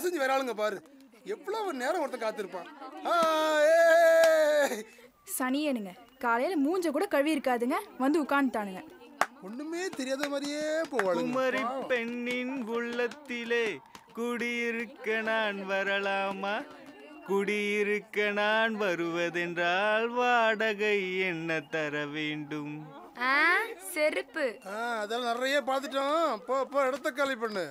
செஞ்சு வேற ஆளுங்க பாரு. எவ்வளவு நேரம் ஒருத்தன் காத்திருப்பான். சனியனுங்க காலையில மூஞ்ச கூட கழுவி இருக்காதுங்க, வந்து உட்கார்ந்துட்டானுங்க. ஒண்ணுமே தெரியாத மாதிரியே போவாளுங்க. குமரி பெண்ணின் உள்ளத்திலே குடியிருக்க நான் வரலாமா? குடியிருக்க நான் வருவதென்றால் வாடகை என்ன தர வேண்டும்? செருப்பு. அதெல்லாம் நிறைய பார்த்துட்டோம். போ இடத்த காலி பண்ணு.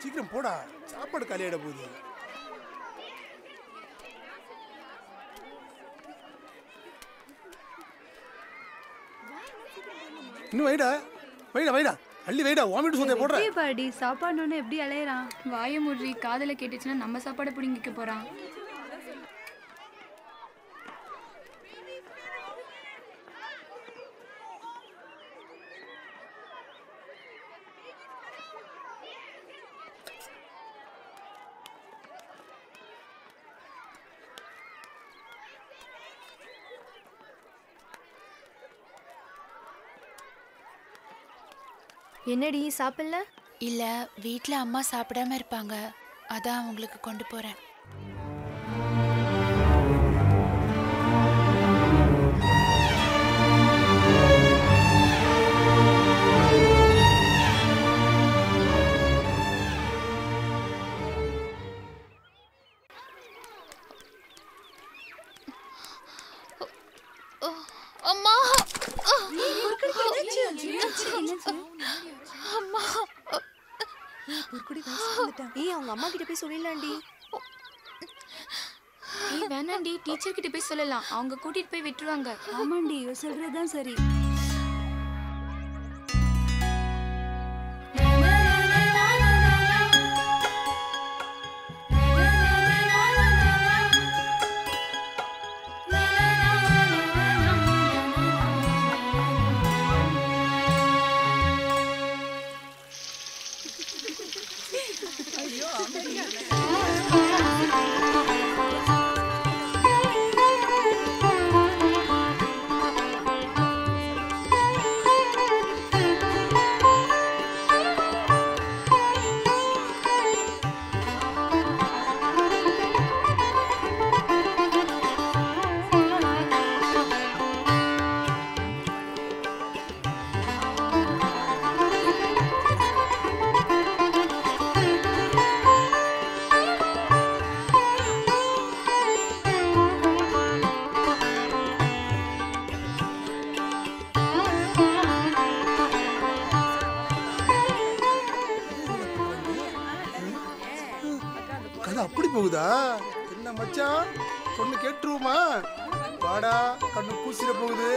சீக்கிரம் போடா, சாப்பாடு காலியாட போகுது. இன்னும் வைடா வைடா வைடா அள்ளி வைடா. வாமிட்டு சொன்னே போடுற. பாடி சாப்பாடுன்னு எப்படி அலையறான்? வாய முறி காதல கேட்டுச்சுன்னா நம்ம சாப்பாடு புடிங்கிக்க போறான். என்னடி சாப்பிடல? இல்ல வீட்ல அம்மா சாப்பிடாம இருப்பாங்க, அதான் உங்களுக்கு கொண்டு போறேன். அம்மா அவங்க அம்மா கிட்ட போய் சொல்லிடலாம்டி. வேணாண்டி, டீச்சர் கிட்ட போய் சொல்லலாம், அவங்க கூட்டிட்டு போய் விட்டுருவாங்க. ஆமாண்டி, சொல்றதுதான் சரி. அப்படி போகுதா? என்ன மச்சான் பொண்ணு கேட்டுருவோமா? வாடா, கண்ணு கூசிர போகுது.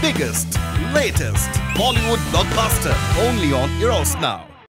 Biggest, latest Bollywood blockbuster only on Eros Now.